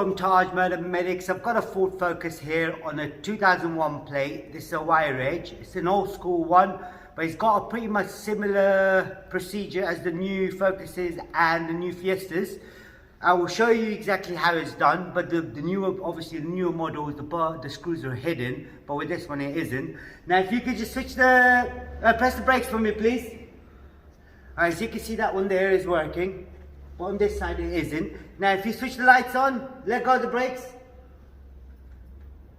from Tajmotormedics. I've got a Ford Focus here on a 2001 plate. This is a wire edge. It's an old school one, but it's got a pretty much similar procedure as the new Focuses and the new Fiestas. I will show you exactly how it's done, but the newer, obviously the newer models, the screws are hidden, but with this one it isn't. Now if you could just switch press the brakes for me please. Alright, so you can see that one there is working, but on this side it isn't. Now if you switch the lights on, let go of the brakes.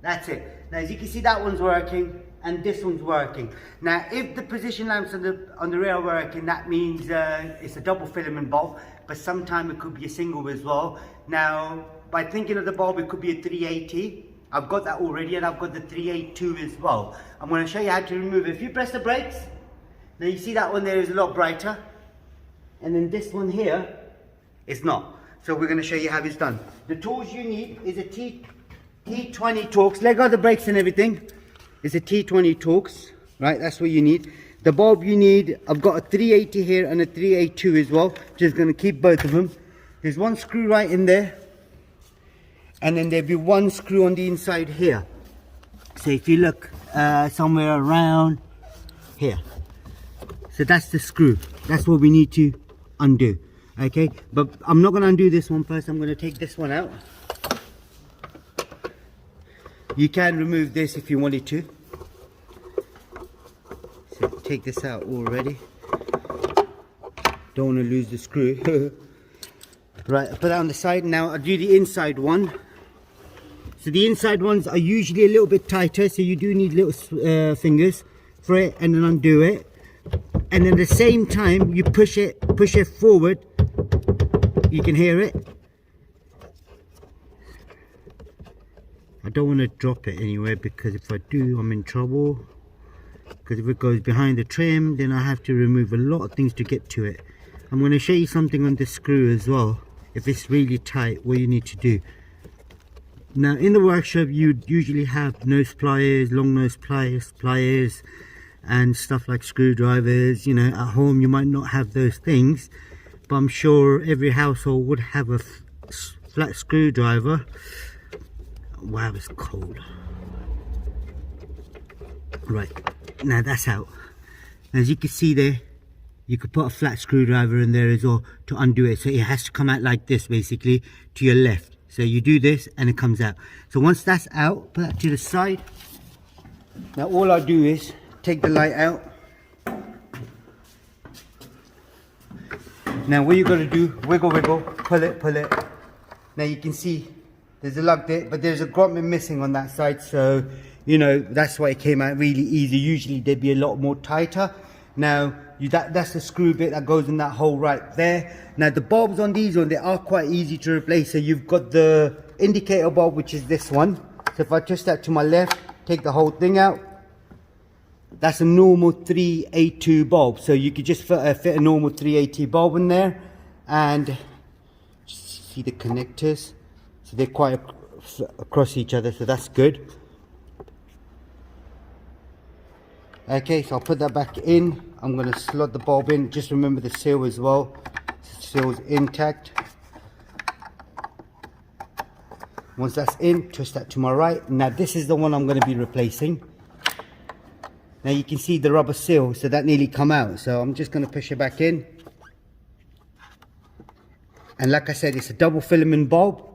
That's it. Now as you can see that one's working and this one's working. Now if the position lamps on the rear are working, that means it's a double filament bulb, but sometimes it could be a single as well. Now by thinking of the bulb, it could be a 380. I've got that already, and I've got the 382 as well. I'm going to show you how to remove it. If you press the brakes, now you see that one there is a lot brighter, and then this one here is not. So we're going to show you how it's done. The tools you need is a T20 Torx. Let go of the brakes and everything. It's a T20 Torx, right? That's what you need. The bulb you need, I've got a 380 here and a 382 as well. Just going to keep both of them. There's one screw right in there, and then there'll be one screw on the inside here. So if you look somewhere around here, so that's the screw. That's what we need to undo. Okay, but I'm not going to undo this one first. I'm going to take this one out. You can remove this if you wanted to. So take this out already. Don't want to lose the screw. Right, I'll put that on the side. Now I'll do the inside one. So the inside ones are usually a little bit tighter, so you do need little fingers for it, and then undo it. And then at the same time you push it forward. You can hear it. I don't want to drop it anywhere, because if I do, I'm in trouble. Because if it goes behind the trim, then I have to remove a lot of things to get to it. I'm going to show you something on this screw as well. If it's really tight, what you need to do. Now in the workshop, you usually have nose pliers, long nose pliers, and stuff like screwdrivers. You know, at home you might not have those things, but I'm sure every household would have a flat screwdriver. Wow, it's cold. Right, now that's out. As you can see there, you could put a flat screwdriver in there as well to undo it. So it has to come out like this, basically, to your left. So you do this and it comes out. So once that's out, put that to the side. Now all I do is take the light out. Now what you're going to do, wiggle, pull it. Now you can see there's a lug there, but there's a grommet missing on that side. So, you know, that's why it came out really easy. Usually they'd be a lot more tighter. Now, that's the screw bit that goes in that hole right there. Now the bulbs on these ones, they are quite easy to replace. So you've got the indicator bulb, which is this one. So if I twist that to my left, take the whole thing out, that's a normal 382 bulb. So you could just fit a normal 380 bulb in there, and just see the connectors. So they're quite across each other, so that's good. Okay, so I'll put that back in. I'm going to slot the bulb in. Just remember the seal as well. The seal's intact. Once that's in, twist that to my right. Now this is the one I'm going to be replacing. Now you can see the rubber seal, so that nearly come out. So I'm just going to push it back in. And like I said, it's a double filament bulb,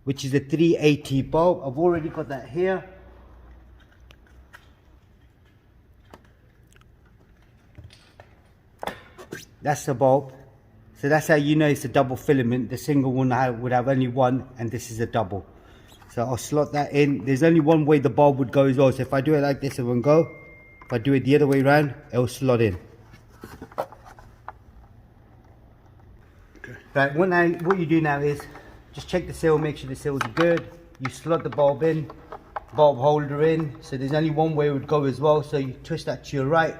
which is a 380 bulb. I've already got that here. That's the bulb. So that's how you know it's a double filament. The single one would have only one, and this is a double. So I'll slot that in. There's only one way the bulb would go as well. So if I do it like this, it won't go. If I do it the other way around, it will slot in. Okay. Right, what you do now is just check the seal, make sure the seals are good. You slot the bulb in, bulb holder in. So there's only one way it would go as well. So you twist that to your right,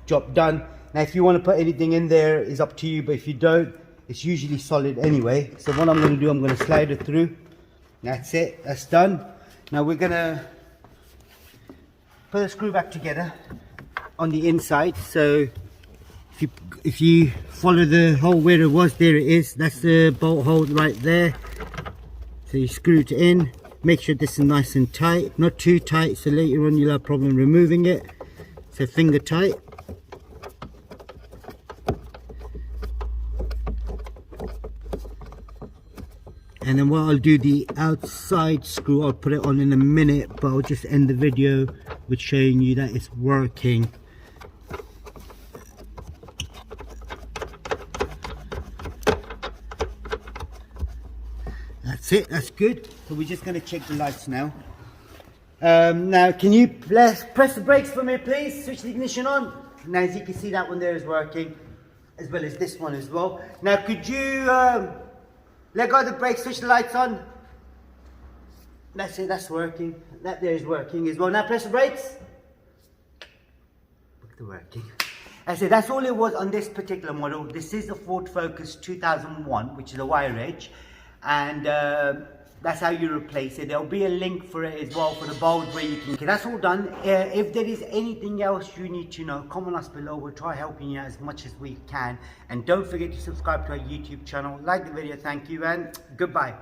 job done. Now if you want to put anything in there, it's up to you, but if you don't, it's usually solid anyway. So what I'm going to do, I'm going to slide it through. That's it, that's done. Now we're going to put the screw back together on the inside. So if you follow the hole where it was, there it is. That's the bolt hole right there. So you screw it in, make sure this is nice and tight, not too tight, so later on you'll have a problem removing it. So finger tight. And then what I'll do, the outside screw, I'll put it on in a minute, but I'll just end the video with showing you that it's working. That's it, that's good. So we're just going to check the lights now. Now can you press the brakes for me please, switch the ignition on. Now as you can see, that one there is working, as well as this one as well. Now could you let go of the brakes, switch the lights on. That's it, that's working. That there is working as well. Now press the brakes. Look at the working. I said that's all it was on this particular model. This is the Ford Focus 2001, which is a wire edge, and that's how you replace it. There'll be a link for it as well for the bulbs where you can. Okay, that's all done. If there is anything else you need to know, comment us below. We'll try helping you as much as we can. And don't forget to subscribe to our YouTube channel. Like the video, thank you, and goodbye.